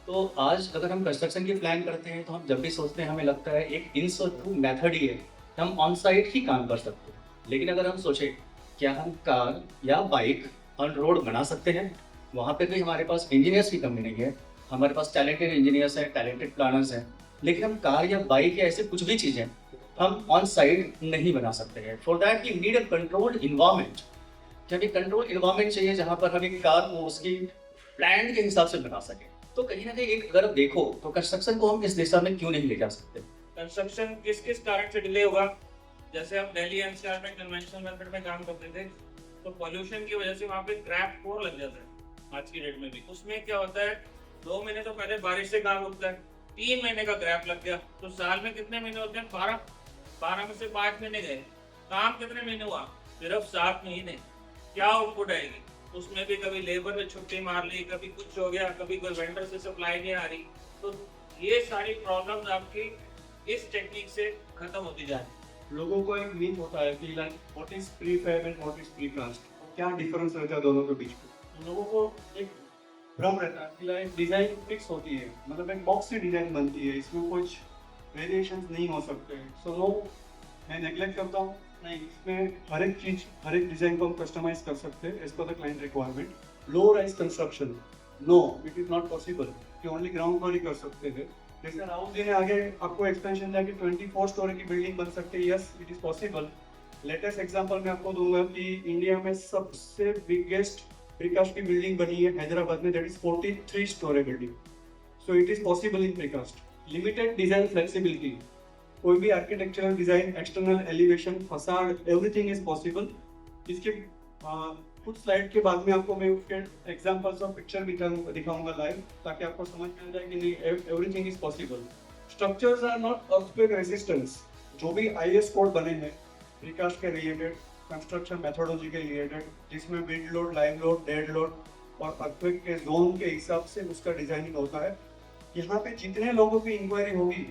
तो आज अगर हम कंस्ट्रक्शन की प्लान करते हैं तो हम जब भी सोचते हैं हमें लगता है एक इन टू मेथड ही है, हम ऑन साइट ही काम कर सकते हैं। लेकिन अगर हम सोचें क्या हम कार या बाइक ऑन रोड बना सकते हैं, वहाँ पे भी हमारे पास इंजीनियर्स की कमी नहीं है। हमारे पास टैलेंटेड इंजीनियर्स हैं, टैलेंटेड प्लानर्स हैं, लेकिन हम कार या बाइक या ऐसे कुछ भी चीज़ें हम ऑन साइट नहीं बना सकते हैं। For that we need a controlled environment. कि हमें कंट्रोल इन्वायरमेंट चाहिए जहाँ पर हम एक कार को उसकी प्लान के हिसाब से बना सकें। तो कहीं ना कहीं एक अगर आप देखो तो कंस्ट्रक्शन को हम इस दिशा में क्यों नहीं ले जा सकते। कंस्ट्रक्शन किस किस कारण से डिले होगा? जैसे हम दिल्ली एनसीआर में कन्वेंशनल मेथड में काम करते थे, तो पॉल्यूशन की वजह से वहाँ पे क्रैप फ्लोर लग जाता है आज की डेट में भी। उसमें क्या होता है, 2 महीने तो पहले बारिश से काम रुकता है, 3 महीने का क्रैप लग गया तो साल में कितने महीने होते हैं? 12 में से 5 महीने गए। काम कितने महीने हुआ? सिर्फ 7 महीने। क्या आउटपुट आएगी? उसमें भी कभी लेबर ने छुट्टी मार ली, कभी कुछ हो गया, कभी कोई वेंडर से सप्लाई नहीं आ रही। तो ये सारी प्रॉब्लम्स आपकी इस टेक्निक से खत्म होती जा रही। लोगों को एक मीन होता है कि like what is prefab and what is precast, क्या डिफरेंस रहता है दोनों के बीच में। लोगों को एक भ्रम रहता है कि लाइक डिजाइन फिक्स होती है, मतलब एक बॉक्स से डिजाइन बनती है, इसमें कुछ वेरिएशंस नहीं हो सकते। सो नो, मैं नेग्लेक्ट करता हूँ, नहीं, इसमें हर एक चीज, हर एक डिजाइन को हम कस्टमाइज कर सकते हैं as per the client requirement. Low rise construction, no, it is not possible कि ओनली ग्राउंड फ्लोर ही कर सकते थे। जैसे राहुल जी ने आगे आपको एक्सपेंशन दिया कि 24 स्टोरी की बिल्डिंग बन सकती है, yes it is possible. Latest example मैं आपको दूंगा कि इंडिया में सबसे बिगेस्ट प्रीकास्ट की बिल्डिंग बनी है हैदराबाद में, that is 43 story building. So it is possible in precast. Limited design flexibility, कोई भी architectural design, external elevation, facade, everything is possible. इसके कुछ स्लाइड के बाद में आपको मैं उसके एग्जांपल्स और पिक्चर भी दिखाऊंगा लाइव, ताकि आपको समझ में आ जाए कि नहीं everything is possible. Structures are not earthquake resistance. जो भी आईएस कोड बने हैं प्रीकास्ट के रिलेटेड, कंस्ट्रक्शन मेथोडोलॉजी के रिलेटेड, जिसमें wind load, live load, dead load और अर्थक्वेक के जोन के हिसाब से उसका डिजाइनिंग होता है। यहाँ पे जितने लोगों की इंक्वायरी होगी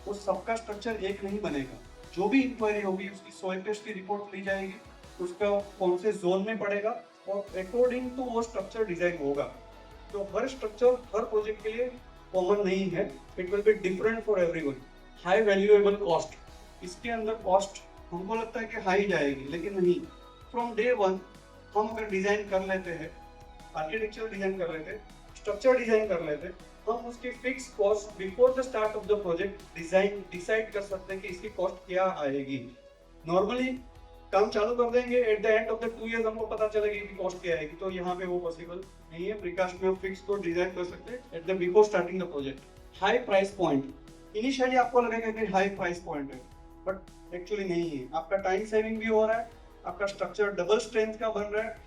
वो सबका स्ट्रक्चर एक नहीं बनेगा। जो भी इंक्वायरी होगी उसकी सॉइल टेस्ट की रिपोर्ट ली जाएगी, उसका कौन से जोन में पड़ेगा और अकॉर्डिंग टू वो स्ट्रक्चर डिजाइन होगा। तो हर स्ट्रक्चर हर प्रोजेक्ट के लिए कॉमन नहीं है, it will be different for everyone. High valuable cost, इसके अंदर कॉस्ट हमको लगता है कि हाई जाएगी, लेकिन नहीं। फ्रॉम डे वन हम अगर डिजाइन कर लेते हैं, आर्किटेक्चर डिजाइन कर लेते हैं, स्ट्रक्चर डिजाइन कर लेते हैं, हम उसकी fix cost before the start of the project design decide कर सकते हैं कि इसकी कॉस्ट क्या आएगी। नॉर्मली काम चालू कर देंगे, at the end of the 2 years हमको पता चलेगा कि कॉस्ट क्या आएगी, तो यहाँ पे वो पॉसिबल नहीं है। प्रीकास्ट में हम फिक्स को डिजाइन कर सकते हैं at the before starting the project. High price point, initially आपको लगेगा कि हाई प्राइस पॉइंट है, बट एक्चुअली नहीं है। आपका टाइम सेविंग भी हो रहा है, आपका स्ट्रक्चर डबल स्ट्रेंथ का बन रहा है,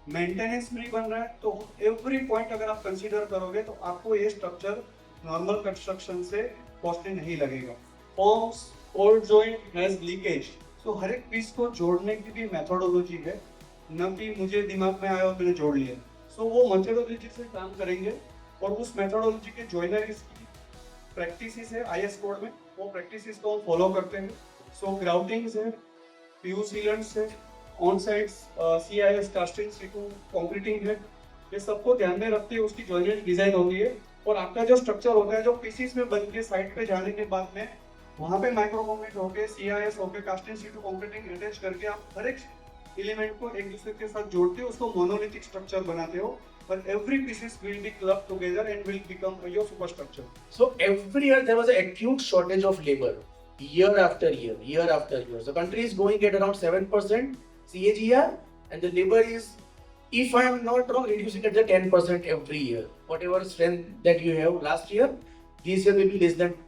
मेंटेनेंस फ्री बन रहा है। तो एवरी पॉइंट अगर आप कंसीडर करोगे तो आपको ये स्ट्रक्चर नॉर्मल कंस्ट्रक्शन से कॉस्टली नहीं लगेगा। Forms, old joint has leakage, तो हर एक पीस को जोड़ने की भी मेथोडोलॉजी है, न कि मुझे दिमाग में आया और मैंने जोड़ लिया। सो वो मेथोडोलॉजी से काम करेंगे और उस मेथोडोलॉजी के जॉइनरीज की प्रैक्टिसेस है आईएस कोड में, वो प्रैक्टिसेस को हम फॉलो करते हैं। सो ग्राउटिंग्स है, पीयू सीलेंट्स है, on side CIS casting, concreting है, ये सबको ध्यान में रखते हुए उसकी जॉइनरी डिजाइन होती है। और आपका जो स्ट्रक्चर होता है, जो पीसीस में बन के साइड पे जाने के बाद में वहाँ पे माइक्रो कंक्रीट होके, सीआईएस होके, कास्टिंग सीटू कंक्रीटिंग अटैच करके आप हर एक एलिमेंट को एक दूसरे के साथ जोड़ते हो, उसको मोनोलिथिक स्ट्रक्चर बनाते हो, और every pieces will be clubbed together and will become your superstructure. So every year there was an acute shortage of labor, year after year, year after year. The country is going at around 7% CAGR, and the labor is, if I am not wrong, reducing at the 10% every year. Whatever strength that you have last year, this year will be less than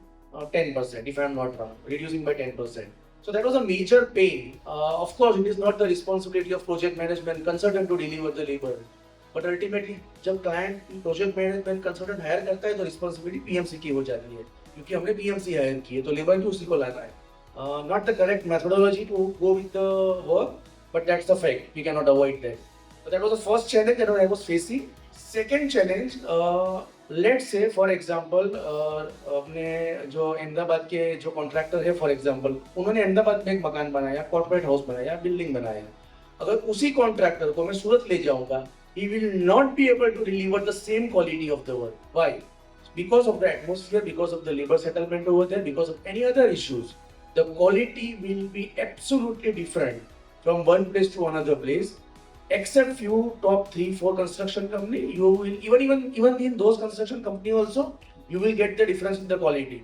10%, if I am not wrong, reducing by 10%. So that was a major pain. Of course, it is not the responsibility of project management consultant to deliver the labor. But ultimately जब client project management consultant hire करता है तो responsibility PMC की हो जाती है, क्योंकि हमने पीएमसी हायर की है तो लेबर भी उसी को लाना है। Not the correct methodology to go with the work, but that's the fact, we can not avoid that. So that was the first challenge that I was facing. Second challenge, let's say for example, अपने जो अहमदाबाद के जो contractor है for example, उन्होंने अहमदाबाद में एक मकान बनाया, कॉर्पोरेट हाउस बनाया, बिल्डिंग बनाया। अगर उसी कॉन्ट्रैक्टर को मैं सूरत ले जाऊंगा, he will not be able to deliver the same quality of the work. Why? because of the atmosphere, because of the labor settlement over there, because of any other issues, the quality will be absolutely different from one place to another place. Except few top 3-4 construction company, you will even in those construction company also, you will get the difference in the quality.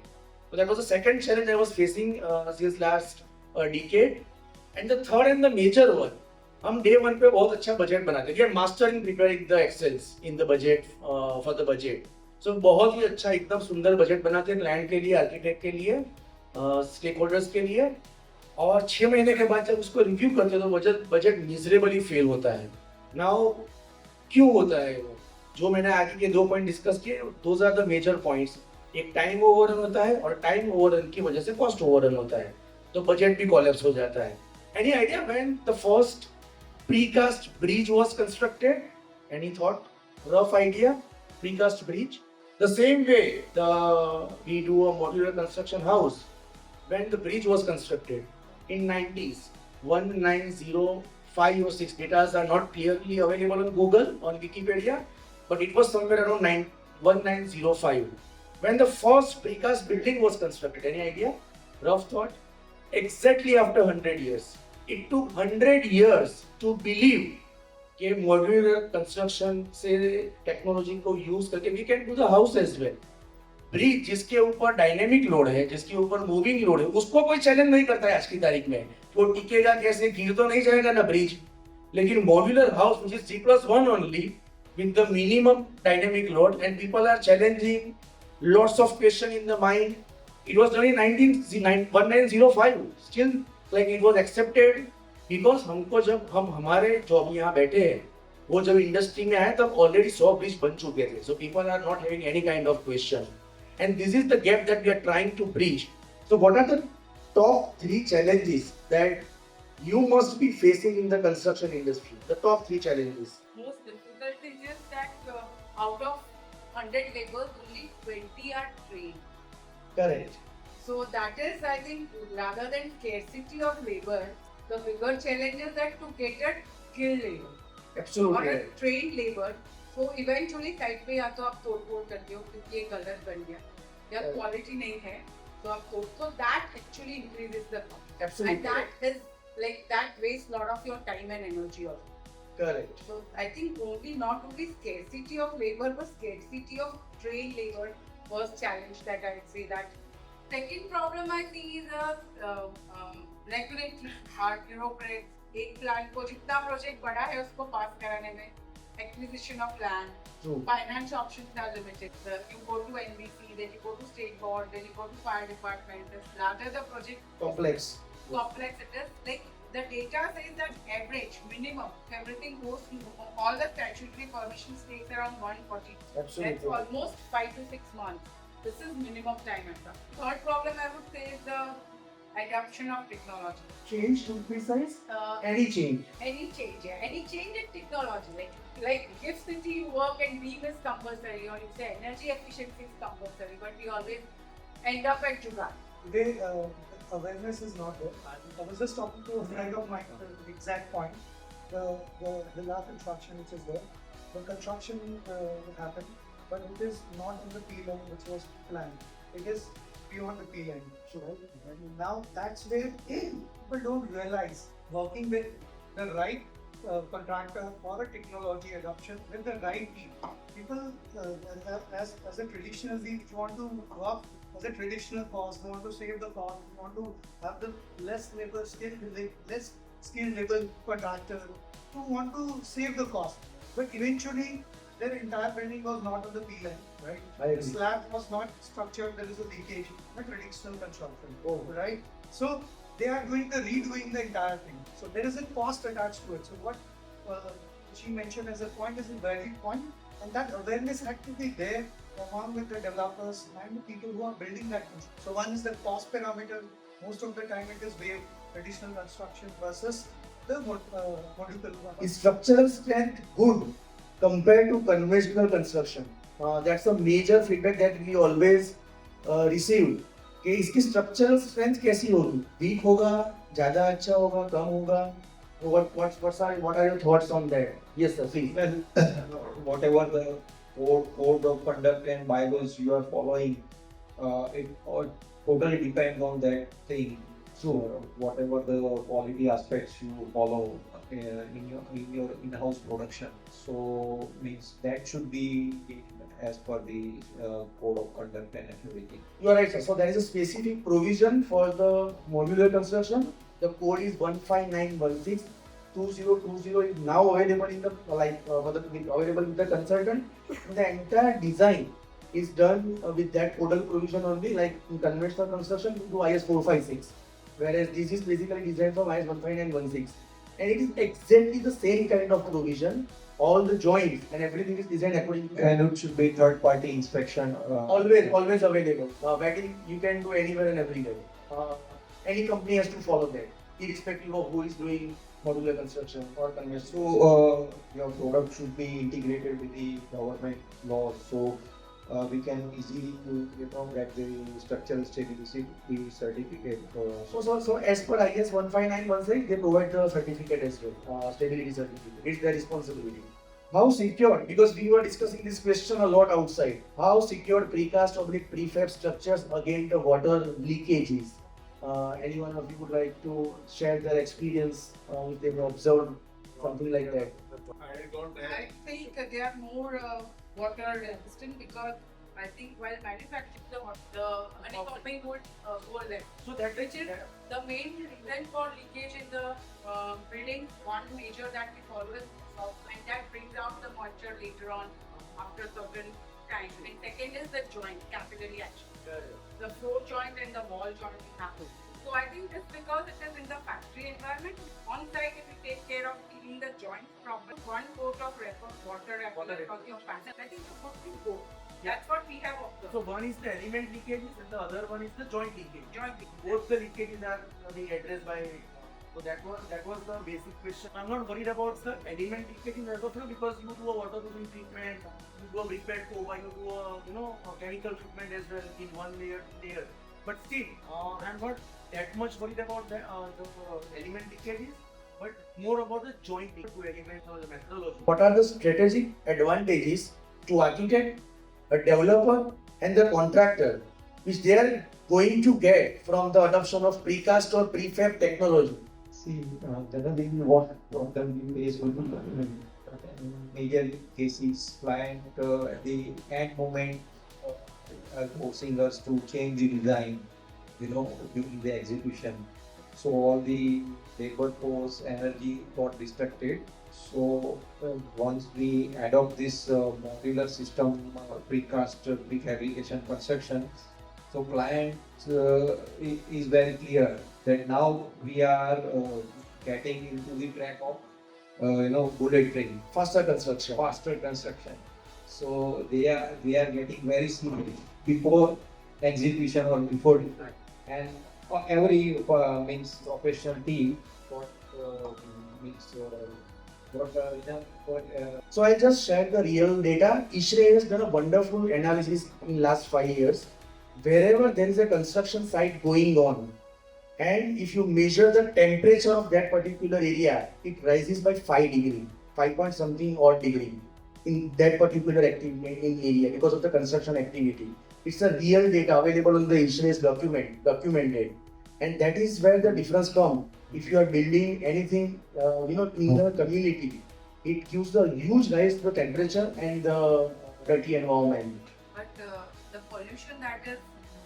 So that was the second challenge I was facing since last decade. And the third and the major one, हम day one पे बहुत अच्छा budget बनाते हैं, master in preparing the excels in the budget for the budget. So बहुत ही अच्छा एकदम सुंदर बजट बनाते हैं क्लाइंट के लिए, आर्किटेक्ट के लिए, स्टेक होल्डर्स के लिए. और 6 महीने के बाद जब उसको रिव्यू करते हैं तो बजट मिजरेबली फेल होता है. नाउ क्यों होता है वो? जो मैंने आगे के 2 पॉइंट डिस्कस किए, those are the major points. एक टाइम ओवररन होता है और टाइम ओवररन की वजह से कॉस्ट ओवररन होता है, तो बजट भी कोलैप्स हो जाता है. Any idea when the first precast bridge was constructed? Any thought? Rough idea? Precast bridge? The same way we do a modular construction house. When the bridge was constructed in 90s, 1905 or 6 data are not clearly available on Google, on Wikipedia, but it was somewhere around 1905. When the first precast building was constructed, any idea? Rough thought? Exactly after 100 years. It took 100 years to believe कि modular construction से technology को use करके we can do the house as well. Bridge जिसके ऊपर dynamic load है, जिसके ऊपर moving load है, उसको कोई चैलेंज नहीं करता है आज की तारीख में. वो टिकेगा कैसे, गिर तो नहीं जाएगा ना ब्रिज. लेकिन modular house which is G+1 only with the minimum dynamic load, and people are challenging lots of question in the mind. It was done in 1905. Still like it was accepted because हमको जब हम हमारे job यहाँ बैठे हैं, वो जब industry में आए तब ऑलरेडी 100 ब्रिज बन चुके थे. So people are not having any kind of question, and this is the gap that we are trying to bridge. So what are the top 3 challenges that you must be facing in the construction industry? The top 3 challenges. Most difficult thing is that out of 100 laborers, only 20 are trained. Correct. So that is, I think, rather than scarcity of labor, the bigger challenge is that to get a skilled labor Absolutely. or a Right. trained labor. So eventually side पे या तो आप तोड़ करते हो क्योंकि ये गलत बन गया या Correct. क्वालिटी नहीं है तो आप तोड़. So that actually increases the cost. Absolutely. And that is like that wastes lot of your time and energy also. Correct. So I think not only scarcity of labor but scarcity of trained labor was challenge that I would say that. Second problem I see is regulatory hard bureaucrats. एक plan को जितना project बड़ा है उसको पास कराने में acquisition of land, True. finance options are limited. You go to NBC, then you go to state board, then you go to fire department. The larger the project, Complex. complex it is. Like the data says that average minimum everything goes through all the statutory permissions takes around 140. Absolutely. That's almost 5 to 6 months. This is minimum time at all. Third problem I would say is the adoption of technology. Change to be precise. Uh, Any change. any change in technology, like if city work and beam is compulsory, or you say energy efficiency is compulsory, but we always end up at jugaad. Today, awareness is not there. I was just talking to a friend of mine, the exact point. The last construction which is there, the construction happened, but it is not in the P line which was planned. It is beyond the P line. So now that's where people don't realize working with the right contractor or a technology adoption with the right team. People, as a traditionally, if you want to work as a traditional cost, you want to save the cost, you want to have the less skilled labor contractor, you want to save the cost. But eventually, their entire building was not on the P line, right? I agree. The slab was not structured, there is a leakage, a traditional construction, Oh. right? So they are redoing the entire thing. So there is a cost attached to it. So what she mentioned as a point is a valid point, and that awareness had to be there along with the developers and the people who are building that construction. So one is the cost parameter. Most of the time it is wave traditional construction versus the modular. Is structural strength good compared to conventional construction? That's a major feedback that we always receive. कि इसकी structural strength कैसी होगी? Weak होगा, ज़्यादा अच्छा होगा, कम होगा? What are your thoughts on that? Yes, sir. Please. Well, whatever the code of conduct and bylaws you are following, it all totally depends on that thing. So whatever the quality aspects you follow in your in-house production, so means that should be as per the code of conduct and everything. You are right, sir. So there is a specific provision for the modular construction. The code is 15916. 2020 is now available in the available with the consultant. The entire design is done with that codal provision only. Like in conventional construction, we do IS 456, whereas this is basically designed from IS 15916, and it is exactly the same kind of provision. All the joints and everything is designed according to that. And it should be third party inspection. Always available. Vetting you can do anywhere and everywhere. Any company has to follow that, irrespective of who is doing modular construction or conventional. So your product should be integrated with the government laws. So we can easily get the structural stability certificate. So as per IS 15916, they provide the certificate as well, stability certificate. It's their responsibility. How secure? Because we were discussing this question a lot outside. How secure precast or prefab structures against the water leakages? Any one of you would like to share their experience if they've observed something like that? I think they are more water resistant because I think while manufacturing the honeycombing would go there. So that Which is the main reason for leakage in the buildings. One major that we follow is salt, and that brings out the moisture later on after certain time. And second is the joint, capillary action. The floor joint and the wall joint happen. So I think just because it is in the factory environment, on site if we take care of cleaning the joints properly, one coat of water on your panel, I think the good will go. That's what we have observed. So one is the element leakages and the other one is the joint leakage. Joint leakage. Both the leakages are being addressed by. So that was the basic question. I'm not worried about the element leakage as of now because you do a waterproofing treatment, you do a brick bed cover, you do a chemical treatment as well in one layer. But still, I'm not that much worried about the element leakages, but more about the joint element or the methodology. What are the strategic advantages to architect, a developer, and the contractor, which they are going to get from the adoption of precast or prefab technology? See, generally what problem we face will be in major cases, client at the end moment are forcing us to change the design, during the execution. So all the labor force, energy got distracted. So once we adopt this modular system, precast, prefabrication, construction, so client is very clear that now we are getting into the track of bullet train, Faster construction. faster construction. So we are getting very smooth before execution or before design. And every means professional team got So I just shared the real data. ISHRE has done a wonderful analysis in last 5 years. Wherever there is a construction site going on, and if you measure the temperature of that particular area, it rises by 5 degree, 5 point something odd degree in that particular area because of the construction activity. It's a real data available on the ISHRE's documented, and that is where the difference comes. If you are building anything, in the community, it gives a huge rise to the temperature and the dirty environment. But the pollution that is,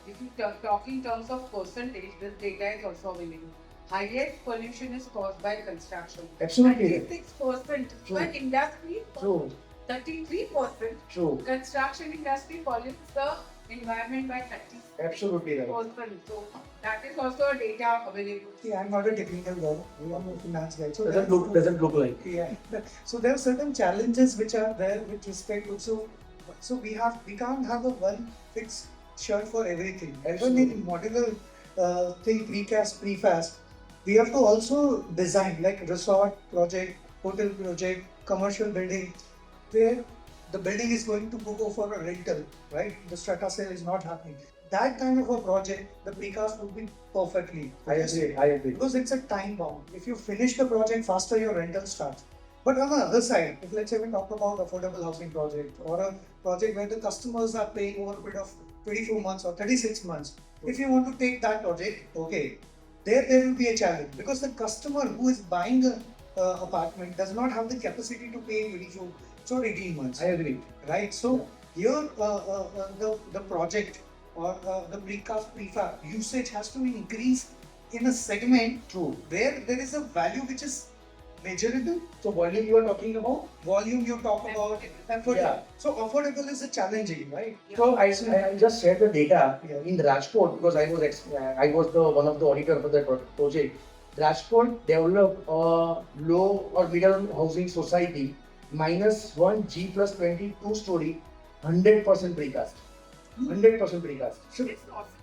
if you talk in terms of percentage, this data is also available. Highest pollution is caused by construction. Absolutely. 36%. But industry, True. 33%. True. Construction industry pollutes the environment by 30%. Absolutely right. So that is also data available. See, I'm not a technical guy. We are a finance guy. So Doesn't look like. yeah. So there are certain challenges which are there with respect to so we can't have a one fixed shirt for everything. Even in modular thing, precast, prefast, we have to also design like resort project, hotel project, commercial building, where the building is going to go for a rental, right? The strata sale is not happening. That kind of a project, the precast would be perfectly. I agree. Because it's a time bomb. If you finish the project faster, your rental starts. But on the other side, if let's say we talk about affordable housing project or a project where the customers are paying over a period of 24 months or 36 months, if you want to take that project, okay, there will be a challenge because the customer who is buying a apartment does not have the capacity to pay 24 or 18 months. I agree. Right? So here the project or the precast prefab usage has to be increased in a segment True. where there is a value which is measurable. So volume you are talking about? Volume you talk about, effort. Yeah. So affordable is a challenging, right? So I just shared the data in Rajkot because I was the one of the auditor for that project. Rajkot developed a low or middle housing society -1 G plus 22 story, 100% precast. 100% precast. So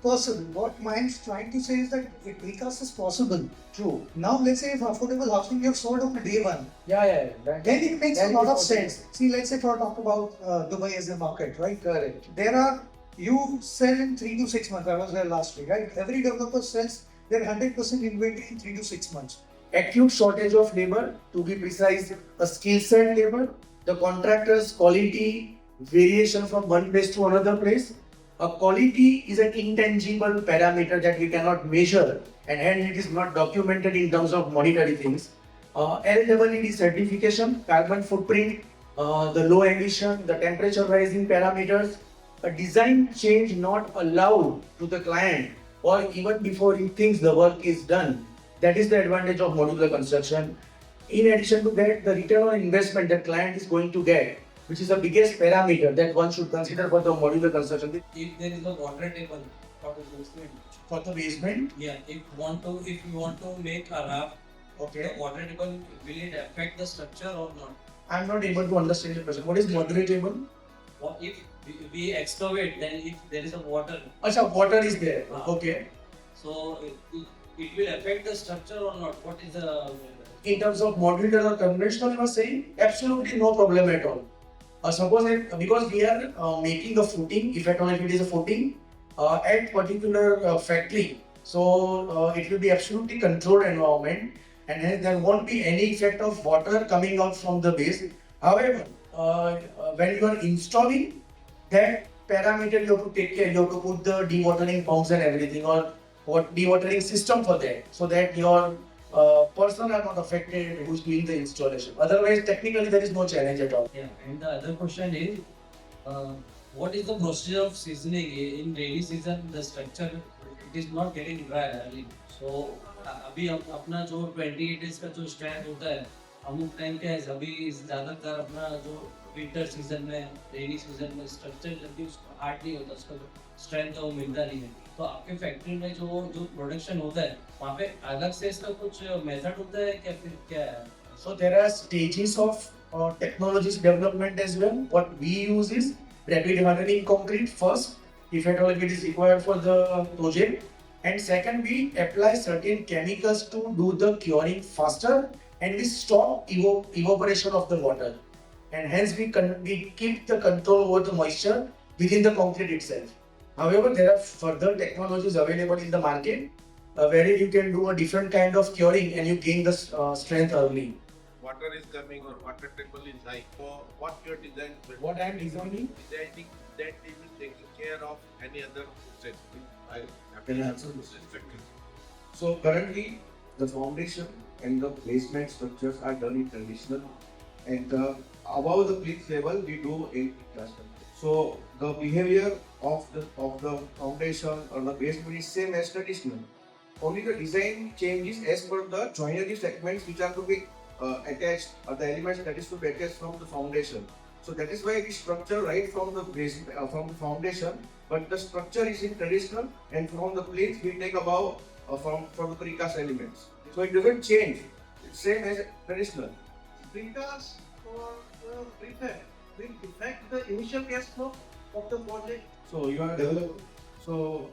possible. What mine's trying to say is that if precast is possible. True. Now let's say if affordable housing you have sold on day one, Yeah. then it makes Then a lot it is of possible. sense. See, let's say for talk about Dubai as a market, right? Correct. There are you sell in 3 to 6 months. I was there last week, right? Every developer sells their 100% inventory in 3 to 6 months. Acute shortage of labor, to be precise, a skill set labor, the contractor's quality variation from one place to another place. A quality is an intangible parameter that we cannot measure and hence it is not documented in terms of monetary things. LEED certification, carbon footprint, the low emission, the temperature rising parameters, a design change not allowed to the client or even before he thinks the work is done. That is the advantage of modular construction. In addition to that, the return on investment that client is going to get, which is the biggest parameter that one should consider for the modular construction. If there is a water table for the basement, For the basement, yeah, if you want to make a raft, okay, the water table, will it affect the structure or not? I'm not able to understand your question. What is modular table? What if we excavate, then if there is a water, Acha, water is there. Okay. so it will affect the structure or not? What is the In terms of modular or conventional, you are saying absolutely no problem at all. Suppose because we are making a footing, if at all if it is a footing at particular factory, so it will be absolutely controlled environment, and hence there won't be any effect of water coming out from the base. However, when you are installing that parameter, you have to take care. You have to put the dewatering pumps and everything, or what dewatering system for that, so that your person are not affected who's doing the installation. Otherwise, technically there is no challenge at all. yeah? And the other question is, what is the procedure of seasoning in rainy season? The structure it is not getting dry early. So अभी अपना जो 28 days का जो stand होता है, अमुक time क्या है, अभी ज़्यादातर अपना जो विंटर सीजन में, रेनी सीजन में स्ट्रक्चर जल्दी उसका हार्ड नहीं होता, उसका स्ट्रेंथ है वो मिलता नहीं है. तो आपके फैक्ट्री में जो प्रोडक्शन होता है, वहाँ पे अलग से इसका कुछ मेथड होता है क्या, फिर क्या है? So there are stages of technologies development as well. What we use is rapid hardening concrete first, if at all if it is required for the project, and second we apply certain chemicals to do the curing faster, and we stop evaporation of the water, and hence we keep the control over the moisture within the concrete itself. However, there are further technologies available in the market where you can do a different kind of curing and you gain the strength early. Water is coming or water table is high. So what your design will What I am designing? designing that they will taking care of any other process. I Can I answer this? So currently, the foundation and the placement structures are done in traditional, and above the plinth level we do in precast. So the behavior of the foundation or the basement is same as traditional. Only the design changes as per the joinery segments which are to be attached, or the elements that is to be attached from the foundation. So that is why we structure right from the base, from the foundation, but the structure is in traditional, and from the plinth we take above from the precast elements. So it doesn't change. It's same as traditional. Precast or prefab will affect the initial cash flow of the project. So you are a developer. So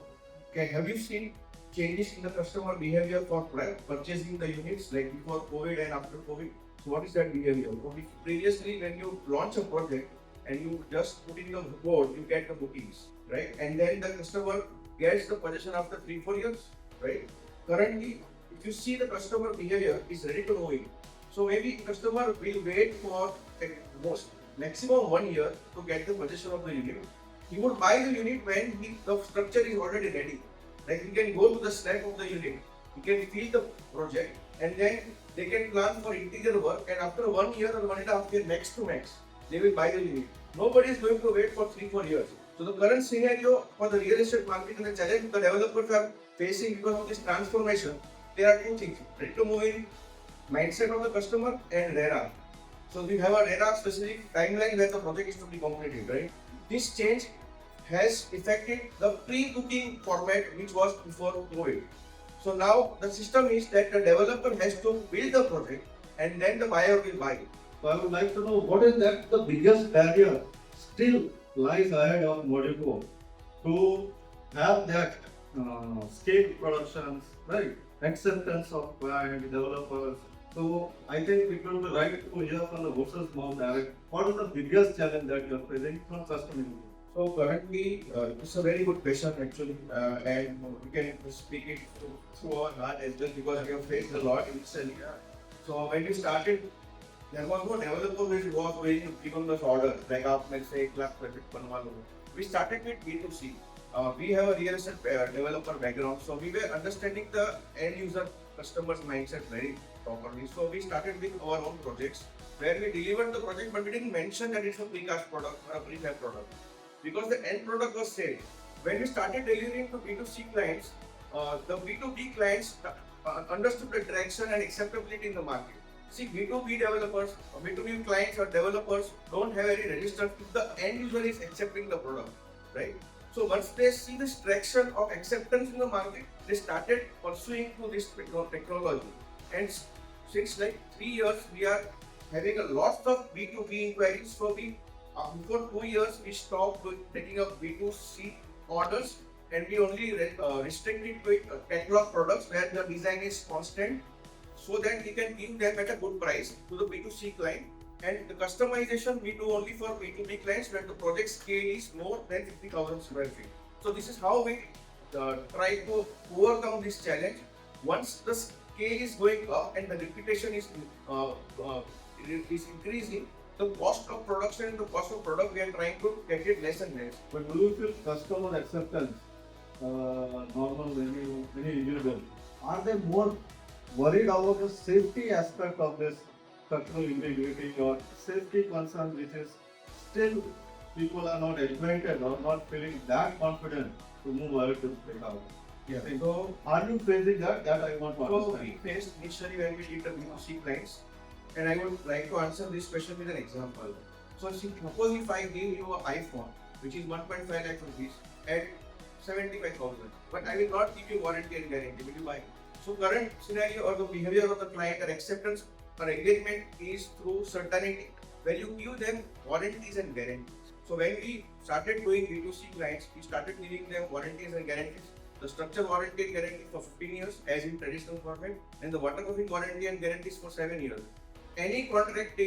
have you seen changes in the customer behavior for purchasing the units like before COVID and after COVID? So what is that behavior? Previously, when you launch a project and you just put in the board, you get the bookings, right? And then the customer gets the possession after 3-4 years, right? Currently, if you see the customer behavior, is ready to move in. So maybe customer will wait for at most maximum 1 year to get the possession of the unit. He would buy the unit when the structure is already ready. Like he can go to the slab of the unit, he can feel the project, and then they can plan for interior work. And after 1 year or 1.5 years, max to max, they will buy the unit. Nobody is going to wait for 3-4 years. So the current scenario for the real estate market and the challenge the developers are facing because of this transformation, there are two things: ready to move in mindset of the customer and RERA. So we have a RERA specific timeline where the project is to be completed, right? This change has affected the pre-booking format which was before COVID. So now the system is that the developer has to build the project and then the buyer will buy. So I would like to know what is that the biggest barrier still lies ahead of Moduco to have that scale productions, right? Acceptance of client developers. So I think it will be right to hear from the horse's mouth direct. What is the biggest challenge that you are facing from customer? So currently, it's a very good question actually, and we can speak it through our heart as well because we have faced a lot initially. So when we started, there was no developer which was going to give us order like आप मेरे से 1 lakh project बनवा लो. We started with B2C. We have a real estate developer background, so we were understanding the end user customer's mindset very properly. So we started with our own projects where we delivered the project, but we didn't mention that it's a precast product or a prefab product because the end product was said. When we started delivering to B2C clients, the B2B clients understood the traction and acceptability in the market. See, B2B developers, B2B clients or developers don't have any resistance if the end user is accepting the product, right? So once they see this traction of acceptance in the market, they started pursuing to this technology. And since like 3 years, we are having a lot of B2B inquiries. So we, before 2 years, we stopped taking up B2C orders and we only restricted to catalog products where the design is constant, so that we can give them at a good price to the B2C client. And the customization we do only for B2B clients where the project scale is more than 50,000 square feet. So this is how we try to overcome this challenge. Once the scale is going up and the reputation is increasing, the cost of production and the cost of product we are trying to get it less and less. But do you feel customer acceptance normal when you individual? Are they more worried about the safety aspect of this structural integrity or safety concern, which is still people are not acquainted or not feeling that confident to move ahead to speak out? Yeah. So are you facing that? That I want to so understand. we faced initially when we did the B2C clients, and I would like to answer this question with an example. So suppose if I give you an iPhone, which is 1.5 lakh rupees at 75,000, but I will not give you warranty and guarantee. Will you buy? So current scenario or the behavior of the client or acceptance or engagement is through certainty, where you give them warranties and guarantees. So when we started doing B2C clients, we started giving them warranties and guarantees. The structure warranty and guarantee for 15 years as in traditional format, and the waterproofing warranty and guarantees for 7 years. Any contract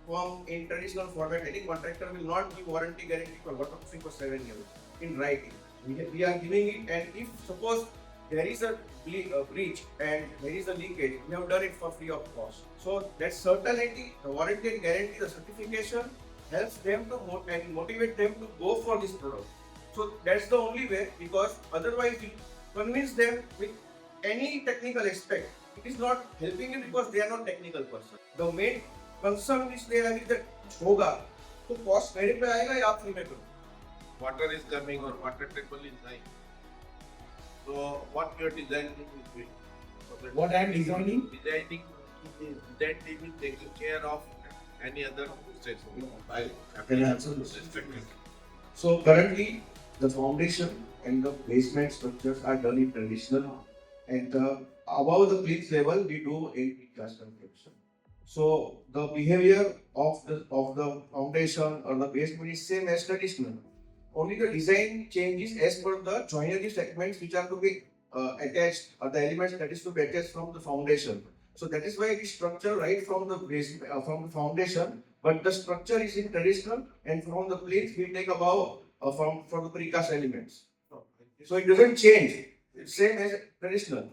form in traditional format, any contractor will not give warranty guarantee for waterproofing for 7 years in writing. We are giving it, and if suppose there is a breach and there is a leakage, we have done it for free of cost. So that certainty, the warranty and guarantee, the certification helps them to motivate them to go for this product. So that's the only way, because otherwise you convince them with any technical aspect, it is not helping you because they are not technical person. The main concern which they have is that होगा तो cost मेरे पे आएगा या आप free में करो. Water is coming or water table is high. So what your designing is doing? So What I am designing? Designing that team is taking care of any other stress. Can I answer this? So currently the foundation and the basement structures are done in traditional, and above the plinth level we do in precast construction. So the behavior of the foundation or the basement is same as traditional. Only the design changes as per the joinery segments which are to be attached, or the elements that is to be attached from the foundation. So that is why we structure right from the base, from the foundation, but the structure is in traditional, and from the plinth we take above from the precast elements. So it doesn't change. It's same as traditional.